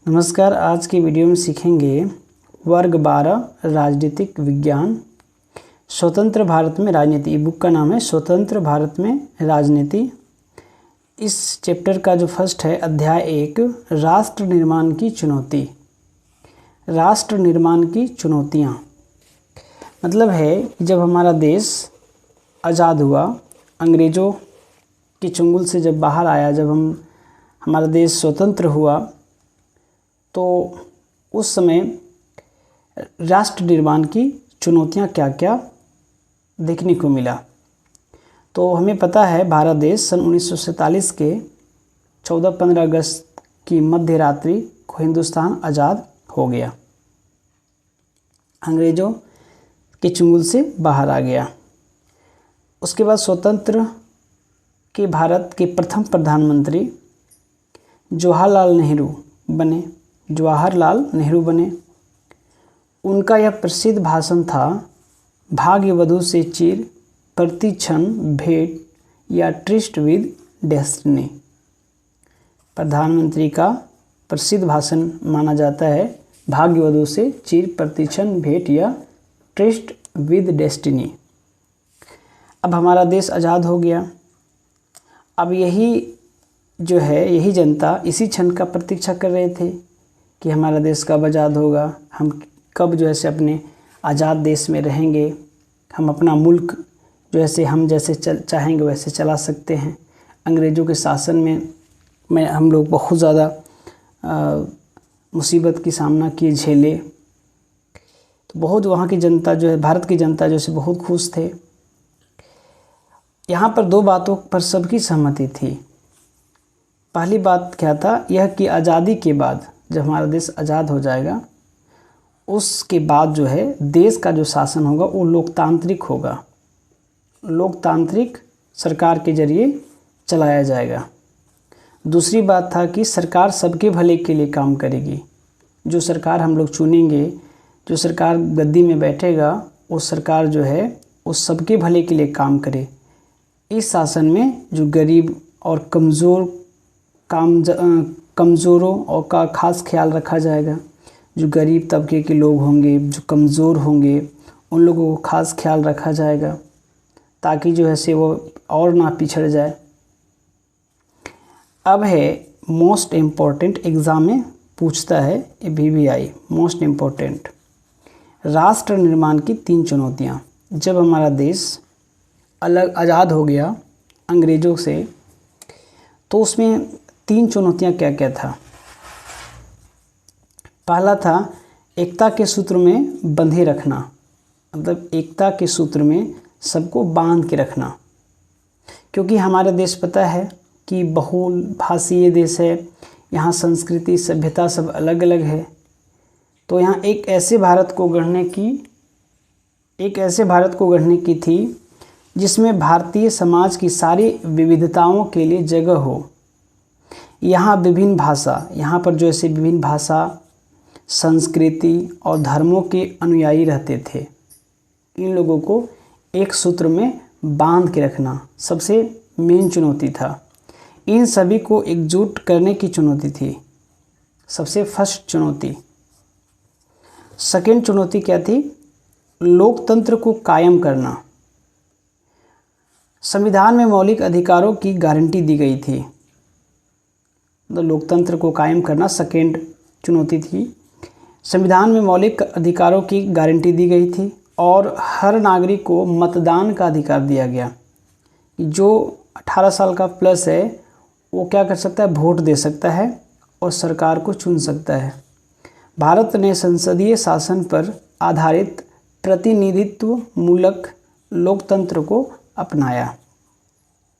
नमस्कार। आज की वीडियो में सीखेंगे वर्ग 12 राजनीतिक विज्ञान स्वतंत्र भारत में राजनीति। बुक का नाम है स्वतंत्र भारत में राजनीति। इस चैप्टर का जो फर्स्ट है अध्याय 1 राष्ट्र निर्माण की चुनौती। राष्ट्र निर्माण की चुनौतियाँ मतलब है कि जब हमारा देश आज़ाद हुआ, अंग्रेज़ों की चंगुल से जब बाहर आया, जब हमारा देश स्वतंत्र हुआ, तो उस समय राष्ट्र निर्माण की चुनौतियां क्या क्या देखने को मिला। तो हमें पता है भारत देश सन 1947 के 14-15 अगस्त की मध्य रात्रि को हिंदुस्तान आज़ाद हो गया, अंग्रेज़ों के चंगुल से बाहर आ गया। उसके बाद स्वतंत्र के भारत के प्रथम प्रधानमंत्री जवाहरलाल नेहरू बने। उनका यह प्रसिद्ध भाषण था, भाग्यवधू से चिर प्रति क्षण भेंट या ट्रिस्ट विद डेस्टिनी। प्रधानमंत्री का प्रसिद्ध भाषण माना जाता है, भाग्यवधू से चिर प्रति क्षण भेंट या ट्रिस्ट विद डेस्टिनी। अब हमारा देश आज़ाद हो गया। अब यही जनता इसी क्षण का प्रतीक्षा कर रहे थे कि हमारा देश कब आज़ाद होगा, हम कब अपने आज़ाद देश में रहेंगे, हम अपना मुल्क हम जैसे चाहेंगे वैसे चला सकते हैं। अंग्रेज़ों के शासन में हम लोग बहुत ज़्यादा मुसीबत की सामना किए, झेले। तो बहुत वहाँ की जनता भारत की जनता बहुत खुश थे। यहाँ पर दो बातों पर सबकी सहमति थी। पहली बात क्या था, यह कि आज़ादी के बाद जब हमारा देश आज़ाद हो जाएगा, उसके बाद देश का जो शासन होगा वो लोकतांत्रिक होगा, लोकतांत्रिक सरकार के जरिए चलाया जाएगा। दूसरी बात था कि सरकार सबके भले के लिए काम करेगी। जो सरकार हम लोग चुनेंगे, जो सरकार गद्दी में बैठेगा, वो सरकार वो सबके भले के लिए काम करे। इस शासन में जो गरीब और कमज़ोरों और का खास ख्याल रखा जाएगा। जो गरीब तबके के लोग होंगे, जो कमज़ोर होंगे, उन लोगों को खास ख्याल रखा जाएगा ताकि वो और ना पिछड़ जाए। अब है मोस्ट इम्पोर्टेंट, एग्ज़ाम में पूछता है BBI, मोस्ट इम्पोर्टेंट राष्ट्र निर्माण की 3 चुनौतियाँ। जब हमारा देश आज़ाद हो गया अंग्रेज़ों से, तो उसमें 3 चुनौतियाँ क्या क्या था। पहला था एकता के सूत्र में बंधे रखना, मतलब एकता के सूत्र में सबको बांध के रखना। क्योंकि हमारा देश पता है कि बहुल भाषीय देश है, यहाँ संस्कृति सभ्यता सब अलग अलग है। तो यहाँ एक ऐसे भारत को गढ़ने की थी जिसमें भारतीय समाज की सारी विविधताओं के लिए जगह हो। यहाँ विभिन्न भाषा, संस्कृति और धर्मों के अनुयायी रहते थे। इन लोगों को एक सूत्र में बांध के रखना सबसे मेन चुनौती था। इन सभी को एकजुट करने की चुनौती थी सबसे फर्स्ट चुनौती। सेकेंड चुनौती क्या थी, लोकतंत्र को कायम करना। संविधान में मौलिक अधिकारों की गारंटी दी गई थी, तो लोकतंत्र को कायम करना सेकेंड चुनौती थी। संविधान में मौलिक अधिकारों की गारंटी दी गई थी और हर नागरिक को मतदान का अधिकार दिया गया। जो 18 साल का प्लस है वो क्या कर सकता है, वोट दे सकता है और सरकार को चुन सकता है। भारत ने संसदीय शासन पर आधारित प्रतिनिधित्व मूलक लोकतंत्र को अपनाया।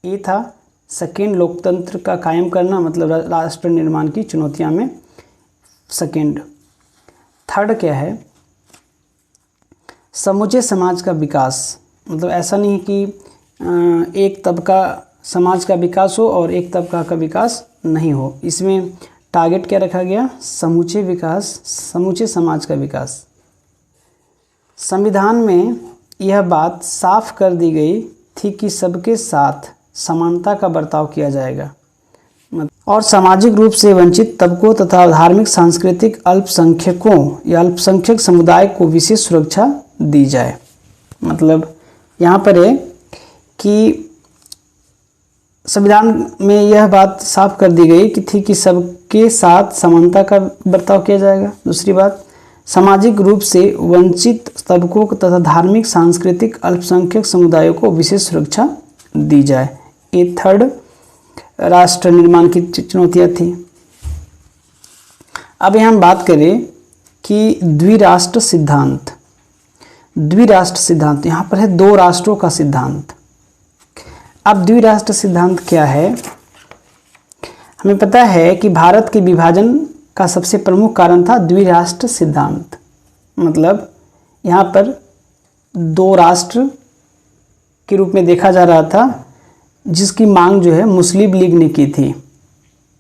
ये था सेकेंड, लोकतंत्र का कायम करना, मतलब राष्ट्र निर्माण की चुनौतियां में सेकेंड। थर्ड क्या है, समूचे समाज का विकास। मतलब ऐसा नहीं कि एक तबका समाज का विकास हो और एक तबका का विकास नहीं हो। इसमें टारगेट क्या रखा गया, समूचे विकास, समूचे समाज का विकास। संविधान में यह बात साफ कर दी गई थी कि सबके साथ समानता का बर्ताव किया जाएगा। और सामाजिक रूप से वंचित तबकों तथा धार्मिक सांस्कृतिक अल्पसंख्यकों या अल्पसंख्यक समुदाय को विशेष सुरक्षा दी जाए। मतलब यहाँ पर है कि संविधान में यह बात साफ कर दी गई कि थी कि सबके साथ समानता का बर्ताव किया जाएगा। दूसरी बात, सामाजिक रूप से वंचित तबकों तथा धार्मिक सांस्कृतिक अल्पसंख्यक समुदायों को विशेष सुरक्षा दी जाए। ये थर्ड राष्ट्र निर्माण की चुनौतियाँ थी। अब यहाँ हम बात करें कि द्विराष्ट्र सिद्धांत। द्विराष्ट्र सिद्धांत यहाँ पर है दो राष्ट्रों का सिद्धांत। अब द्विराष्ट्र सिद्धांत क्या है? हमें पता है कि भारत के विभाजन का सबसे प्रमुख कारण था द्विराष्ट्र सिद्धांत। मतलब यहाँ पर दो राष्ट्र के रूप में देखा जा रहा था, जिसकी मांग जो है मुस्लिम लीग ने की थी।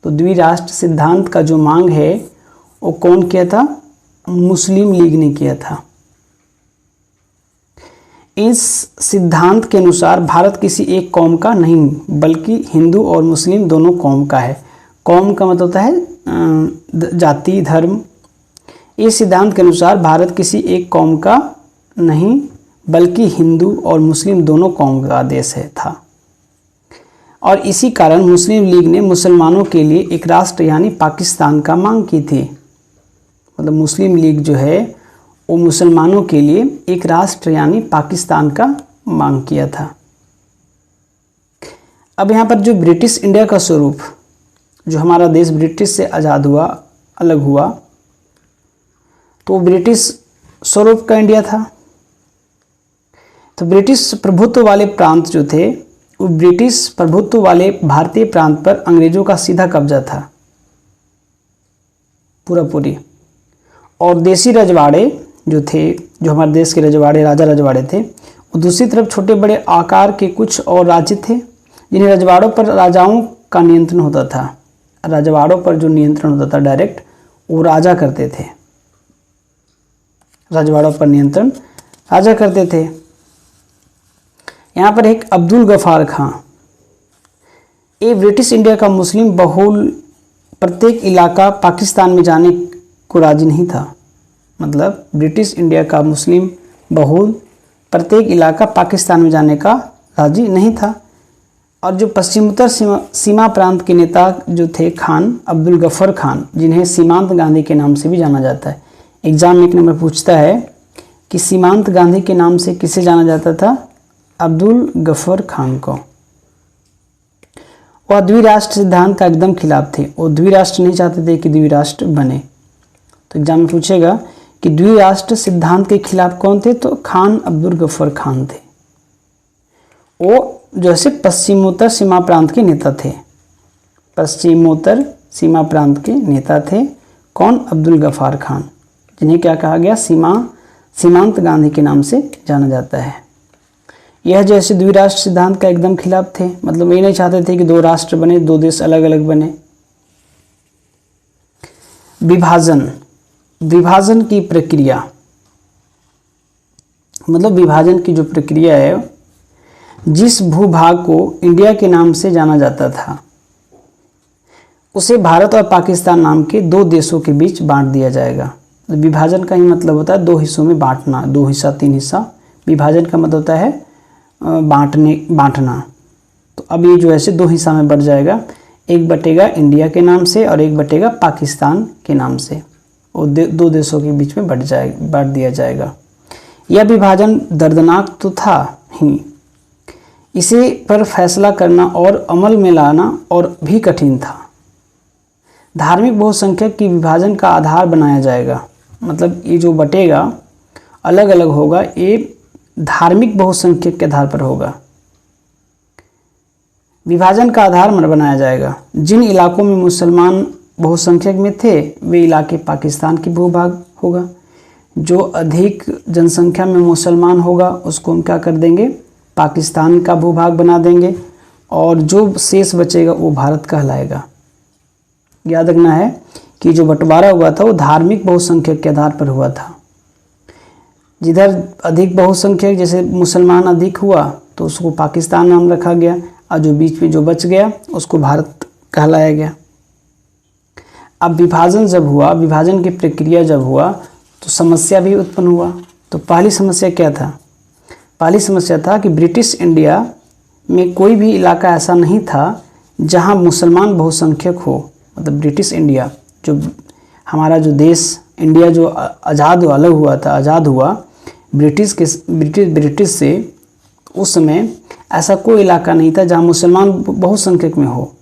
तो द्विराष्ट्र सिद्धांत का जो मांग है वो कौन किया था? मुस्लिम लीग ने किया था। इस सिद्धांत के अनुसार भारत किसी एक कौम का नहीं बल्कि हिंदू और मुस्लिम दोनों कौम का है। कौम का मतलब होता है जाति, धर्म। इस सिद्धांत के अनुसार भारत किसी एक कौम का नहीं बल्कि हिंदू और मुस्लिम दोनों कौम का देश है था। और इसी कारण मुस्लिम लीग ने मुसलमानों के लिए एक राष्ट्र यानी पाकिस्तान का मांग की थी। मतलब मुस्लिम लीग जो है वो मुसलमानों के लिए एक राष्ट्र यानी पाकिस्तान का मांग किया था। अब यहाँ पर जो ब्रिटिश इंडिया का स्वरूप, जो हमारा देश ब्रिटिश से आज़ाद हुआ, अलग हुआ, तो ब्रिटिश स्वरूप का इंडिया था। तो ब्रिटिश प्रभुत्व वाले प्रांत जो थे, वो ब्रिटिश प्रभुत्व वाले भारतीय प्रांत पर अंग्रेजों का सीधा कब्जा था पूरा पूरी। और देसी रजवाड़े जो थे, जो हमारे देश के रजवाड़े, राजा रजवाड़े थे, और दूसरी तरफ छोटे बड़े आकार के कुछ और राज्य थे जिन्हें रजवाड़ों पर राजाओं का नियंत्रण होता था। रजवाड़ों पर जो नियंत्रण होता था डायरेक्ट, वो राजा करते थे। रजवाड़ों पर नियंत्रण राजा करते थे। यहाँ पर एक अब्दुल गफ्फार खां, ये ब्रिटिश इंडिया का मुस्लिम बहुल प्रत्येक इलाका पाकिस्तान में जाने को राजी नहीं था। मतलब ब्रिटिश इंडिया का मुस्लिम बहुल प्रत्येक इलाका पाकिस्तान में जाने का राजी नहीं था। और जो पश्चिमोत्तर सीमा प्रांत के नेता जो थे खान, अब्दुल गफ्फार खान, जिन्हें सीमांत गांधी के नाम से भी जाना जाता है। एग्जाम में एक नंबर पूछता है कि सीमांत गांधी के नाम से किसे जाना जाता था? अब्दुल गफ्फार खान को। वह द्विराष्ट्र सिद्धांत का एकदम खिलाफ थे। वो द्विराष्ट्र नहीं चाहते थे कि द्विराष्ट्र बने। तो एग्जाम में पूछेगा कि द्विराष्ट्र सिद्धांत के खिलाफ कौन थे? तो खान अब्दुल गफ्फार खान थे। वो जैसे पश्चिमोत्तर सीमा प्रांत के नेता थे। पश्चिमोत्तर सीमा प्रांत के नेता थे कौन? अब्दुल गफ्फार खान, जिन्हें क्या कहा गया? सीमांत गांधी के नाम से जाना जाता है। यह जैसे द्विराष्ट्र सिद्धांत का एकदम खिलाफ थे। मतलब ये नहीं चाहते थे कि दो राष्ट्र बने, दो देश अलग अलग बने। विभाजन की प्रक्रिया, मतलब विभाजन की जो प्रक्रिया है, जिस भूभाग को इंडिया के नाम से जाना जाता था उसे भारत और पाकिस्तान नाम के दो देशों के बीच बांट दिया जाएगा। विभाजन का ही मतलब होता है दो हिस्सों में बांटना, दो हिस्सा तीन हिस्सा। विभाजन का मतलब होता है बांटना। तो अब ये जो है दो हिस्सा में बढ़ जाएगा। एक बटेगा इंडिया के नाम से और एक बटेगा पाकिस्तान के नाम से। और दो देशों के बीच में बांट दिया जाएगा। यह विभाजन दर्दनाक तो था ही, इसे पर फैसला करना और अमल में लाना और भी कठिन था। धार्मिक बहुसंख्यक की विभाजन का आधार बनाया जाएगा। मतलब ये जो बटेगा अलग अलग होगा, ये धार्मिक बहुसंख्यक के आधार पर होगा। विभाजन का आधार बनाया जाएगा। जिन इलाकों में मुसलमान बहुसंख्यक में थे वे इलाके पाकिस्तान की भूभाग होगा। जो अधिक जनसंख्या में मुसलमान होगा उसको हम क्या कर देंगे? पाकिस्तान का भूभाग बना देंगे। और जो शेष बचेगा वो भारत कहलाएगा। याद रखना है कि जो बंटवारा हुआ था वो धार्मिक बहुसंख्यक के आधार पर हुआ था। जिधर अधिक बहुसंख्यक जैसे मुसलमान अधिक हुआ तो उसको पाकिस्तान नाम रखा गया, और जो बीच में जो बच गया उसको भारत कहलाया गया। अब विभाजन जब हुआ, विभाजन की प्रक्रिया जब हुआ तो समस्या भी उत्पन्न हुआ। तो पहली समस्या क्या था? पहली समस्या था कि ब्रिटिश इंडिया में कोई भी इलाका ऐसा नहीं था जहां मुसलमान बहुसंख्यक हो। मतलब ब्रिटिश इंडिया, जो हमारा जो देश इंडिया जो आज़ाद अलग हुआ था, आज़ाद हुआ ब्रिटिश से, उस समय ऐसा कोई इलाका नहीं था जहां मुसलमान बहुसंख्यक में हो।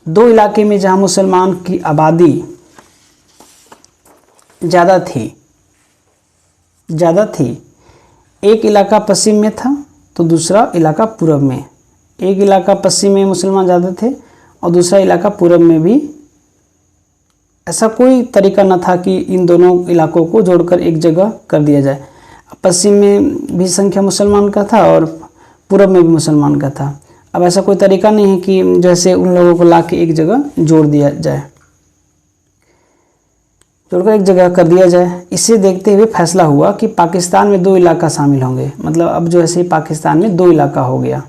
दो इलाके में जहां मुसलमान की आबादी ज़्यादा थी, एक इलाका पश्चिम में था तो दूसरा इलाका पूरब में। एक इलाका पश्चिम में मुसलमान ज़्यादा थे और दूसरा इलाका पूरब में भी। ऐसा कोई तरीका न था कि इन दोनों इलाकों को जोड़कर एक जगह कर दिया जाए। पश्चिम में भी संख्या मुसलमान का था और पूरब में भी मुसलमान का था। अब ऐसा कोई तरीका नहीं है कि जैसे उन लोगों को ला के एक जगह जोड़ दिया जाए, जोड़कर एक जगह कर दिया जाए। इसे देखते हुए फैसला हुआ कि पाकिस्तान में दो इलाका शामिल होंगे। मतलब अब जो ऐसे पाकिस्तान में दो इलाका हो गया।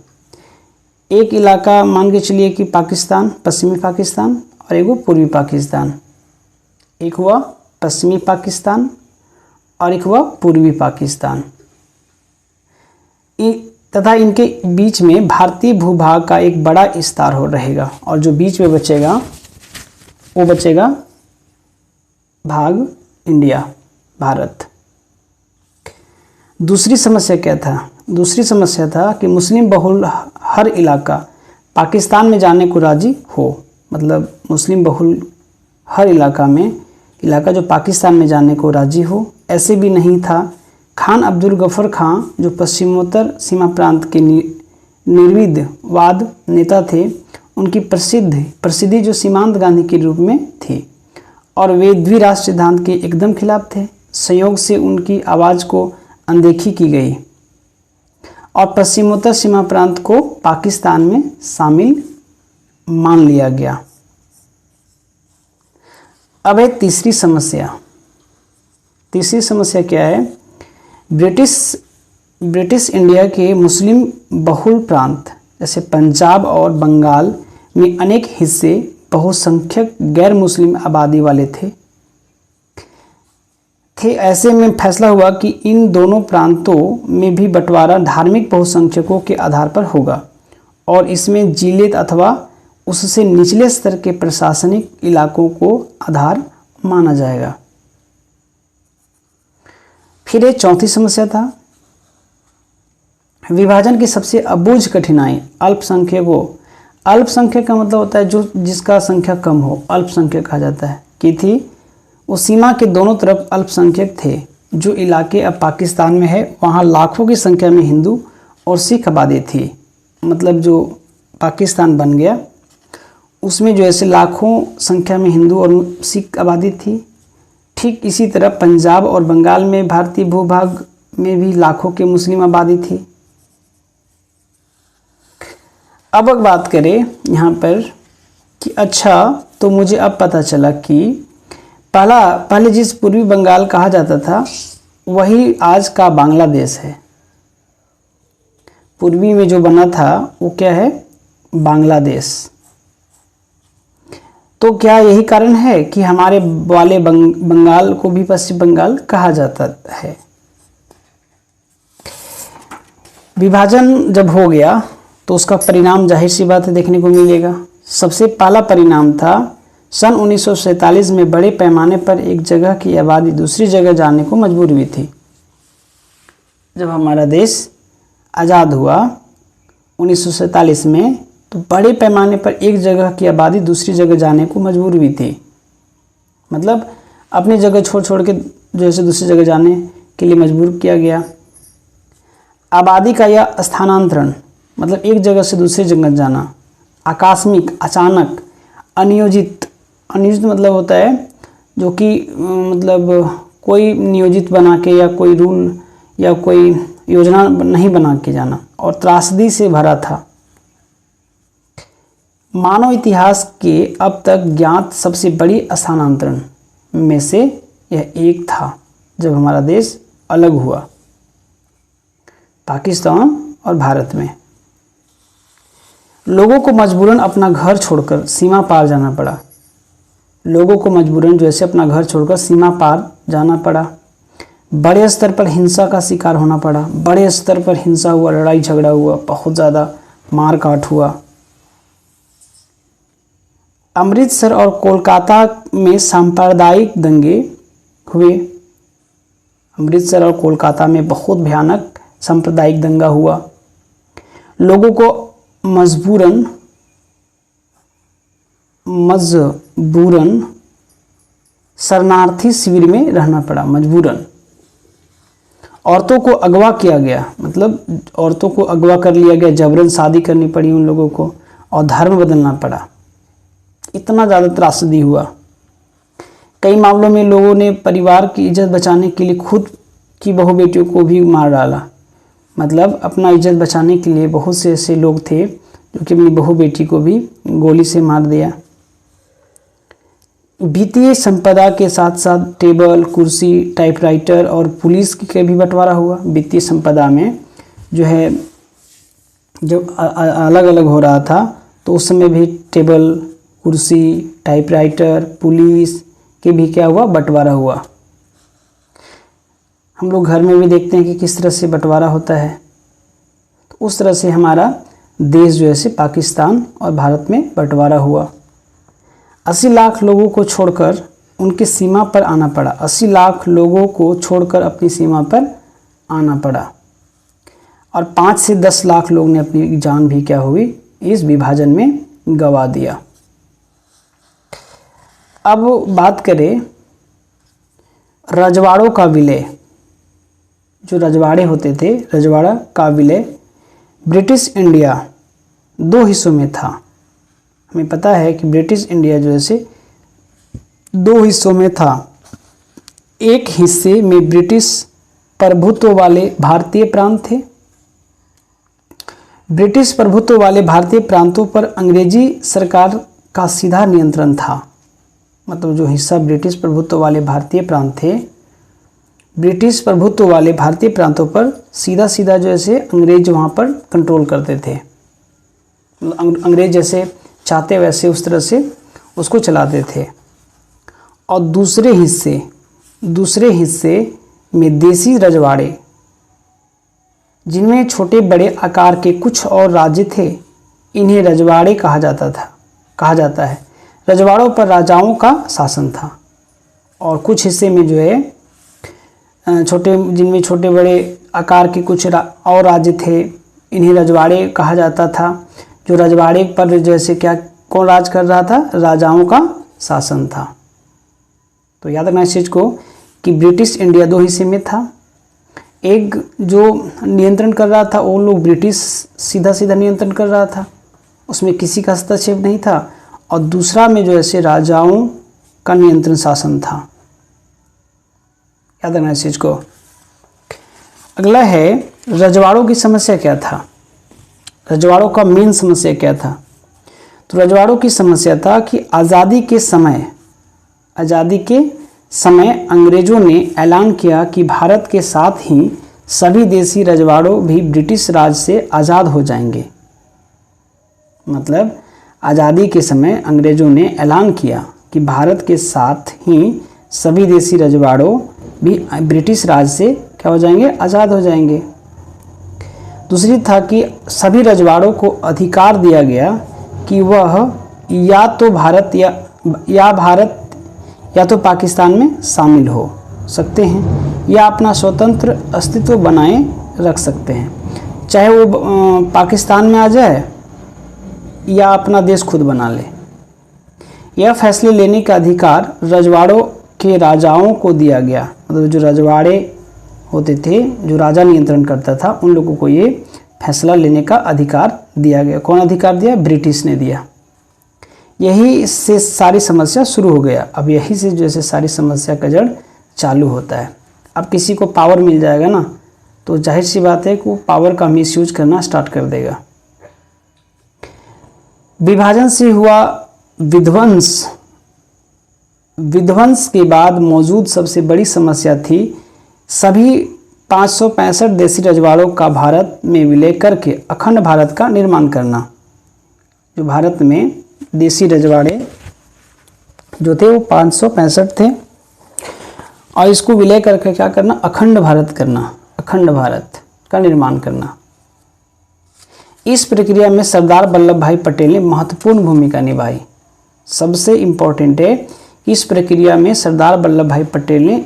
एक इलाका मान के चलिए कि पाकिस्तान, पश्चिमी पाकिस्तान, और एक वो पूर्वी पाकिस्तान। एक हुआ पश्चिमी पाकिस्तान और एक हुआ पूर्वी पाकिस्तान। तथा इनके बीच में भारतीय भूभाग का एक बड़ा विस्तार हो रहेगा और जो बीच में बचेगा वो बचेगा भाग इंडिया, भारत। दूसरी समस्या क्या था? दूसरी समस्या था कि मुस्लिम बहुल हर इलाका पाकिस्तान में जाने को राजी हो। मतलब मुस्लिम बहुल हर इलाका जो पाकिस्तान में जाने को राजी हो, ऐसे भी नहीं था। खान अब्दुल गफर खां जो पश्चिमोत्तर सीमा प्रांत के निर्विवाद नेता थे, उनकी प्रसिद्धि जो सीमांत गांधी के रूप में थी और वे द्विराष्ट्र सिद्धांत के एकदम खिलाफ थे। संयोग से उनकी आवाज़ को अनदेखी की गई और पश्चिमोत्तर सीमा प्रांत को पाकिस्तान में शामिल मान लिया गया। अब है तीसरी समस्या। तीसरी समस्या क्या है? ब्रिटिश इंडिया के मुस्लिम बहुल प्रांत जैसे पंजाब और बंगाल में अनेक हिस्से बहुसंख्यक गैर मुस्लिम आबादी वाले थे। ऐसे में फैसला हुआ कि इन दोनों प्रांतों में भी बंटवारा धार्मिक बहुसंख्यकों के आधार पर होगा और इसमें जिले अथवा उससे निचले स्तर के प्रशासनिक इलाकों को आधार माना जाएगा। फिर एक चौथी समस्या था विभाजन की सबसे अबूझ कठिनाई अल्पसंख्यकों। अल्पसंख्यक का मतलब होता है जो जिसका संख्या कम हो, अल्पसंख्यक कहा जाता है। कि थी उस सीमा के दोनों तरफ अल्पसंख्यक थे। जो इलाके अब पाकिस्तान में है वहाँ लाखों की संख्या में हिंदू और सिख आबादी थी। मतलब जो पाकिस्तान बन गया उसमें जो ऐसे लाखों संख्या में हिंदू और सिख आबादी थी। ठीक इसी तरह पंजाब और बंगाल में भारतीय भूभाग में भी लाखों के मुस्लिम आबादी थी। अब बात करें यहाँ पर कि अच्छा तो मुझे अब पता चला कि पहले जिस पूर्वी बंगाल कहा जाता था वही आज का बांग्लादेश है। पूर्वी में जो बना था वो क्या है? बांग्लादेश। तो क्या यही कारण है कि हमारे वाले बंगाल को भी पश्चिम बंगाल कहा जाता है? विभाजन जब हो गया तो उसका परिणाम जाहिर सी बात है देखने को मिलेगा। सबसे पहला परिणाम था सन 1947 में बड़े पैमाने पर एक जगह की आबादी दूसरी जगह जाने को मजबूर हुई थी। जब हमारा देश आज़ाद हुआ 1947 में तो बड़े पैमाने पर एक जगह की आबादी दूसरी जगह जाने को मजबूर हुई थी। मतलब अपनी जगह छोड़ के जैसे दूसरी जगह जाने के लिए मजबूर किया गया। आबादी का यह स्थानांतरण मतलब एक जगह से दूसरी जगह जाना आकस्मिक, अचानक, अनियोजित मतलब होता है जो कि मतलब कोई नियोजित बना के या कोई रूल या कोई योजना नहीं बना के जाना और त्रासदी से भरा था। मानव इतिहास के अब तक ज्ञात सबसे बड़ी स्थानांतरण में से यह एक था जब हमारा देश अलग हुआ पाकिस्तान और भारत में। लोगों को मजबूरन अपना घर छोड़कर सीमा पार जाना पड़ा। लोगों को मजबूरन जो है अपना घर छोड़कर सीमा पार जाना पड़ा। बड़े स्तर पर हिंसा का शिकार होना पड़ा। बड़े स्तर पर हिंसा हुआ, लड़ाई झगड़ा हुआ, बहुत ज़्यादा मार काट हुआ। अमृतसर और कोलकाता में सांप्रदायिक दंगे हुए। अमृतसर और कोलकाता में बहुत भयानक सांप्रदायिक दंगा हुआ। लोगों को मजबूरन शरणार्थी शिविर में रहना पड़ा। मजबूरन औरतों को अगवा किया गया, मतलब औरतों को अगवा कर लिया गया, जबरन शादी करनी पड़ी उन लोगों को और धर्म बदलना पड़ा। इतना ज़्यादा त्रासदी हुआ। कई मामलों में लोगों ने परिवार की इज्जत बचाने के लिए खुद की बहू बेटियों को भी मार डाला। मतलब अपना इज्जत बचाने के लिए बहुत से ऐसे लोग थे जो कि अपनी बहू बेटी को भी गोली से मार दिया। वित्तीय संपदा के साथ साथ टेबल, कुर्सी, टाइपराइटर और पुलिस के भी बंटवारा हुआ। वित्तीय संपदा में जो है जब अलग अलग हो रहा था तो उस समय भी टेबल, कुर्सी, टाइपराइटर, पुलिस के भी क्या हुआ, बंटवारा हुआ। हम लोग घर में भी देखते हैं कि किस तरह से बंटवारा होता है। तो उस तरह से हमारा देश जो है पाकिस्तान और भारत में बंटवारा हुआ। 80 लाख लोगों को छोड़कर उनकी सीमा पर आना पड़ा। 80 लाख लोगों को छोड़कर अपनी सीमा पर आना पड़ा और 5 से 10 लाख लोग ने अपनी जान भी क्या हुई, इस विभाजन में गंवा दिया। अब बात करें रजवाड़ों का विलय। जो रजवाड़े होते थे, रजवाड़ा का विलय ब्रिटिश इंडिया 2 हिस्सों में था। हमें पता है कि ब्रिटिश इंडिया जो है 2 हिस्सों में था। एक हिस्से में ब्रिटिश प्रभुत्व वाले भारतीय प्रांत थे। ब्रिटिश प्रभुत्व वाले भारतीय प्रांतों पर अंग्रेजी सरकार का सीधा नियंत्रण था। मतलब जो हिस्सा ब्रिटिश प्रभुत्व वाले भारतीय प्रांत थे, ब्रिटिश प्रभुत्व वाले भारतीय प्रांतों पर सीधा सीधा जो है अंग्रेज वहाँ पर कंट्रोल करते थे। अंग्रेज जैसे चाहते वैसे उस तरह से उसको चलाते थे। और दूसरे हिस्से में देसी रजवाड़े, जिनमें छोटे बड़े आकार के कुछ और राज्य थे, इन्हें रजवाड़े कहा जाता है। रजवाड़ों पर राजाओं का शासन था। और कुछ हिस्से में जो है जिनमें छोटे बड़े आकार के कुछ और राज्य थे, इन्हें रजवाड़े कहा जाता था। जो रजवाड़े पर जैसे क्या कौन राज कर रहा था, राजाओं का शासन था। तो याद रखना इस चीज़ को कि ब्रिटिश इंडिया 2 हिस्से में था। एक जो नियंत्रण कर रहा था वो लोग ब्रिटिश सीधा सीधा नियंत्रण कर रहा था, उसमें किसी का हस्तक्षेप नहीं था। और दूसरा में जो है राजाओं का नियंत्रण शासन था। याद रखना इस चीज़ को। अगला है रजवाड़ों की समस्या क्या था। रजवाड़ों का मेन समस्या क्या था। तो रजवाड़ों की समस्या था कि आज़ादी के समय अंग्रेज़ों ने ऐलान किया कि भारत के साथ ही सभी देसी रजवाड़ों भी ब्रिटिश राज से आज़ाद हो जाएंगे। मतलब आज़ादी के समय अंग्रेज़ों ने ऐलान किया कि भारत के साथ ही सभी देसी रजवाड़ों भी ब्रिटिश राज से क्या हो जाएंगे, आज़ाद हो जाएंगे। दूसरी था कि सभी रजवाड़ों को अधिकार दिया गया कि वह या तो पाकिस्तान में शामिल हो सकते हैं या अपना स्वतंत्र अस्तित्व बनाए रख सकते हैं, चाहे वो पाकिस्तान में आ जाए या अपना देश खुद बना ले। यह फैसले लेने का अधिकार रजवाड़ों के राजाओं को दिया गया। मतलब जो रजवाड़े होते थे, जो राजा नियंत्रण करता था, उन लोगों को ये फैसला लेने का अधिकार दिया गया। कौन अधिकार दिया? ब्रिटिश ने दिया। यही से सारी समस्या शुरू हो गया। अब यही से जैसे सारी समस्या का जड़ चालू होता है। अब किसी को पावर मिल जाएगा ना, तो जाहिर सी बात है कि वो पावर का मिसयूज करना स्टार्ट कर देगा। विभाजन से हुआ विध्वंस के बाद मौजूद सबसे बड़ी समस्या थी सभी 565 देसी रजवाड़ों का भारत में विलय करके अखंड भारत का निर्माण करना। जो भारत में देसी रजवाड़े जो थे वो 565 थे, और इसको विलय करके क्या करना, अखंड भारत करना, अखंड भारत का निर्माण करना। इस प्रक्रिया में सरदार वल्लभ भाई पटेल ने महत्वपूर्ण भूमिका निभाई। सबसे इम्पोर्टेंट है, इस प्रक्रिया में सरदार वल्लभ भाई पटेल ने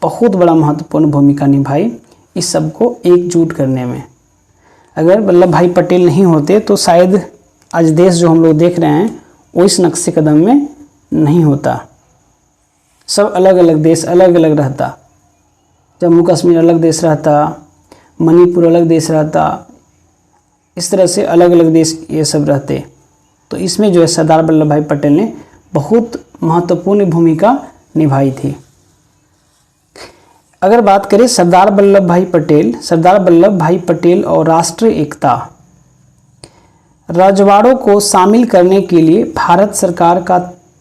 बहुत बड़ा महत्वपूर्ण भूमिका निभाई इस सबको एकजुट करने में। अगर वल्लभ भाई पटेल नहीं होते तो शायद आज देश जो हम लोग देख रहे हैं वो इस नक्शे कदम में नहीं होता। सब अलग अलग देश अलग अलग रहता, जम्मू कश्मीर अलग देश रहता, मणिपुर अलग देश रहता, इस तरह से अलग अलग देश ये सब रहते। तो इसमें जो है सरदार वल्लभ भाई पटेल ने बहुत महत्वपूर्ण भूमिका निभाई थी। अगर बात करें सरदार वल्लभ भाई पटेल और राष्ट्रीय एकता, रजवाड़ों को शामिल करने के लिए भारत सरकार का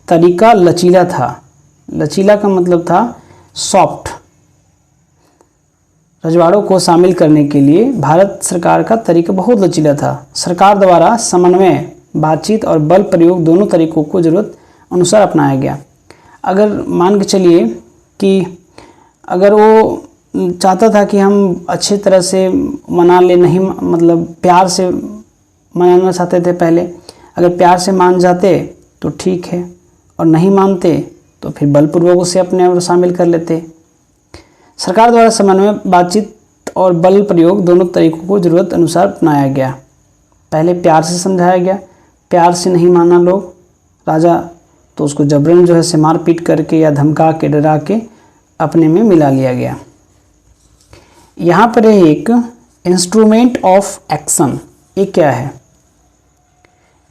तरीका लचीला था। लचीला का मतलब था सॉफ्ट। रजवाड़ों को शामिल करने के लिए भारत सरकार का तरीका बहुत लचीला था। सरकार द्वारा समन्वय, बातचीत और बल प्रयोग दोनों तरीकों को जरूरत अनुसार अपनाया गया। अगर मान के चलिए कि अगर वो चाहता था कि हम अच्छे तरह से मना ले, नहीं मतलब प्यार से मनाना चाहते थे पहले, अगर प्यार से मान जाते तो ठीक है, और नहीं मानते तो फिर बलपूर्वक उसे अपने और शामिल कर लेते। सरकार द्वारा समन्वय, बातचीत और बल प्रयोग दोनों तरीकों को जरूरत अनुसार अपनाया गया। पहले प्यार से समझाया गया, प्यार से नहीं माना लोग राजा तो उसको जबरन जो है से मार पीट करके या धमका के डरा के अपने में मिला लिया गया। यहाँ पर एक इंस्ट्रूमेंट ऑफ एक्शन, ये क्या है?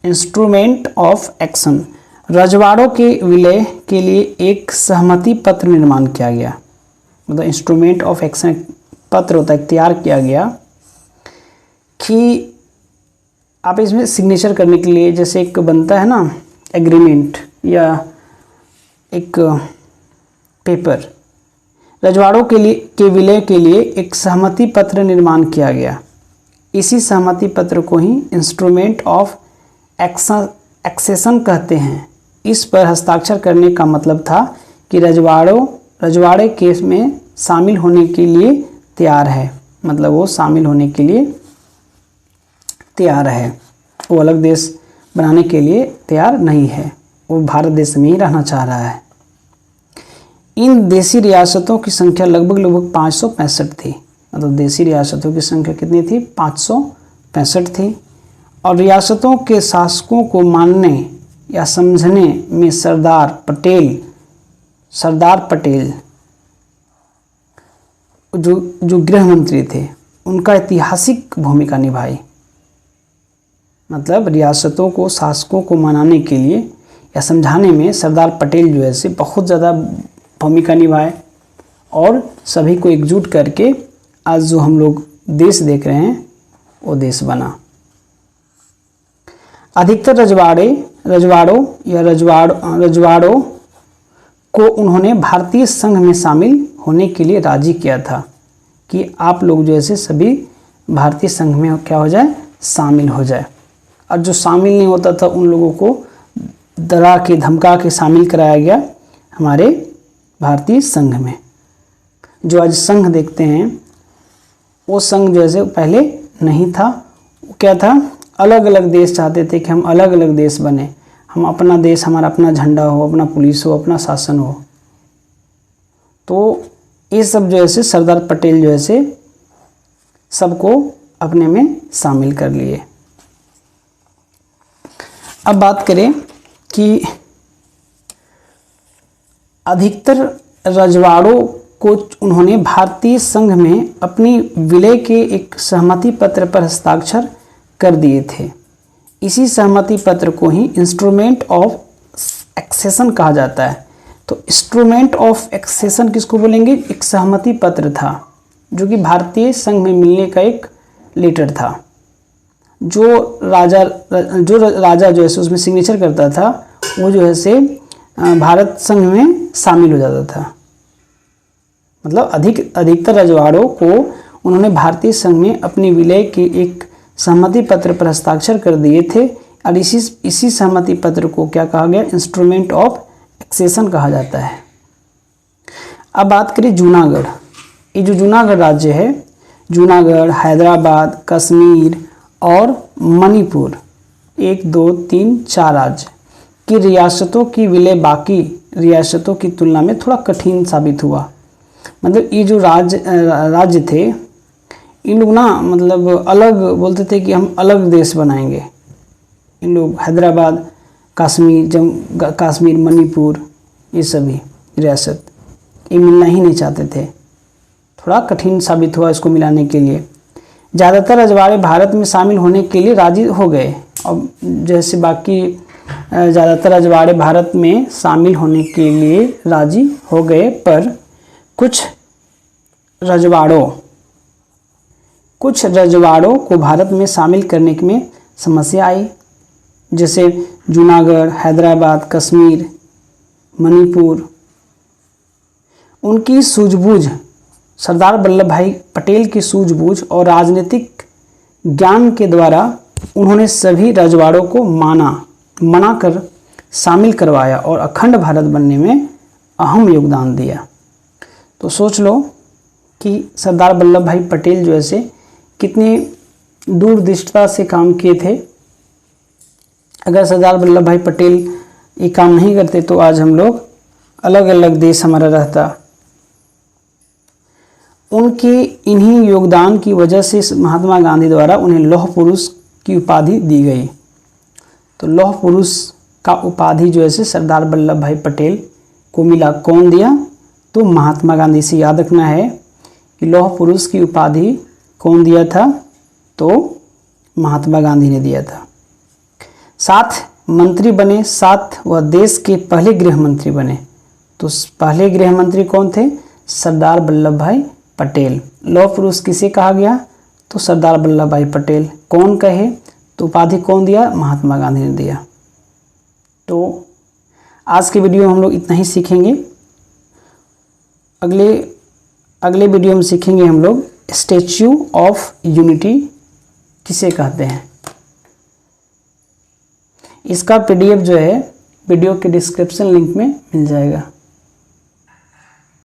इंस्ट्रूमेंट ऑफ एक्शन, रजवाड़ों के विलय के लिए एक सहमति पत्र निर्माण किया गया। मतलब इंस्ट्रूमेंट ऑफ एक्शन पत्र होता है, तैयार किया गया कि आप इसमें सिग्नेचर करने के लिए, जैसे एक बनता है ना एग्रीमेंट या एक पेपर, रजवाड़ों के विलय के लिए एक सहमति पत्र निर्माण किया गया। इसी सहमति पत्र को ही इंस्ट्रूमेंट ऑफ एक्सेशन कहते हैं। इस पर हस्ताक्षर करने का मतलब था कि रजवाड़े केस में शामिल होने के लिए तैयार है, मतलब वो शामिल होने के लिए तैयार है, वो अलग देश बनाने के लिए तैयार नहीं है, वो भारत देश में ही रहना चाह रहा है। इन देसी रियासतों की संख्या लगभग 565 थी। मतलब देसी रियासतों की संख्या कितनी थी? 565 थी। और रियासतों के शासकों को मानने या समझने में सरदार पटेल जो गृह मंत्री थे, उनका ऐतिहासिक भूमिका निभाई। मतलब रियासतों को, शासकों को मनाने के लिए या समझाने में सरदार पटेल जो है से बहुत ज़्यादा भूमिका निभाए, और सभी को एकजुट करके आज जो हम लोग देश देख रहे हैं वो देश बना। अधिकतर रजवाड़ों को उन्होंने भारतीय संघ में शामिल होने के लिए राजी किया था कि आप लोग जो ऐसे सभी भारतीय संघ में क्या हो जाए, शामिल हो जाए। और जो शामिल नहीं होता था उन लोगों को डरा के धमका के शामिल कराया गया हमारे भारतीय संघ में। जो आज संघ देखते हैं वो संघ जो है पहले नहीं था। क्या था? अलग अलग देश चाहते थे कि हम अलग अलग देश बने, हम अपना देश, हमारा अपना झंडा हो, अपना पुलिस हो, अपना शासन हो। तो ये सब जो है सरदार पटेल जो है सबको अपने में शामिल कर लिए। अब बात करें कि अधिकतर रजवाड़ों को उन्होंने भारतीय संघ में अपनी विलय के एक सहमति पत्र पर हस्ताक्षर कर दिए थे। इसी सहमति पत्र को ही इंस्ट्रूमेंट ऑफ एक्सेशन कहा जाता है। तो इंस्ट्रूमेंट ऑफ एक्सेशन किसको बोलेंगे? एक सहमति पत्र था जो कि भारतीय संघ में मिलने का एक लेटर था। जो राजा जो है उसमें सिग्नेचर करता था वो जो है भारत संघ में शामिल हो जाता था। मतलब अधिकतर रजवाड़ों को उन्होंने भारतीय संघ में अपनी विलय के एक सहमति पत्र पर हस्ताक्षर कर दिए थे। और इसी सहमति पत्र को क्या कहा गया, इंस्ट्रूमेंट ऑफ एक्सेशन कहा जाता है। अब बात करें जूनागढ़। ये जो जूनागढ़ राज्य है, जूनागढ़, हैदराबाद, कश्मीर और मणिपुर, 1 2 3 4 राज्य की रियासतों की विलय बाकी रियासतों की तुलना में थोड़ा कठिन साबित हुआ। मतलब ये जो राज्य थे, इन लोग ना मतलब अलग बोलते थे कि हम अलग देश बनाएंगे। इन लोग हैदराबाद, कश्मीर, मणिपुर, ये सभी रियासत ये मिलना ही नहीं चाहते थे। थोड़ा कठिन साबित हुआ इसको मिलाने के लिए। ज़्यादातर रजवाड़े भारत में शामिल होने के लिए राजी हो गए। अब जैसे बाकी ज़्यादातर रजवाड़े भारत में शामिल होने के लिए राजी हो गए, पर कुछ रजवाड़ों को भारत में शामिल करने में समस्या आई। जैसे जूनागढ़, हैदराबाद, कश्मीर, मणिपुर। उनकी सूझबूझ, सरदार वल्लभ भाई पटेल की सूझबूझ और राजनीतिक ज्ञान के द्वारा उन्होंने सभी रजवाड़ों को मनाकर शामिल करवाया और अखंड भारत बनने में अहम योगदान दिया। तो सोच लो कि सरदार वल्लभ भाई पटेल जो ऐसे कितनी दूरदृष्टता से काम किए थे। अगर सरदार वल्लभ भाई पटेल ये काम नहीं करते तो आज हम लोग अलग अलग देश हमारा रहता। उनके इन्हीं योगदान की वजह से महात्मा गांधी द्वारा उन्हें लौह पुरुष की उपाधि दी गई। तो लौह पुरुष का उपाधि जो है सरदार वल्लभ भाई पटेल को मिला। कौन दिया? तो महात्मा गांधी। से याद रखना है कि लौह पुरुष की उपाधि कौन दिया था? तो महात्मा गांधी ने दिया था। 7 मंत्री बने, 7 वह देश के पहले गृह मंत्री बने। तो पहले गृह मंत्री कौन थे? सरदार वल्लभ भाई पटेल। लौह पुरुष किसे कहा गया? तो सरदार वल्लभ भाई पटेल। कौन कहे? तो उपाधि कौन दिया? महात्मा गांधी ने दिया। तो आज के वीडियो में हम लोग इतना ही सीखेंगे। अगले वीडियो में सीखेंगे हम लोग स्टैच्यू ऑफ यूनिटी किसे कहते हैं। इसका PDF जो है वीडियो के डिस्क्रिप्शन लिंक में मिल जाएगा।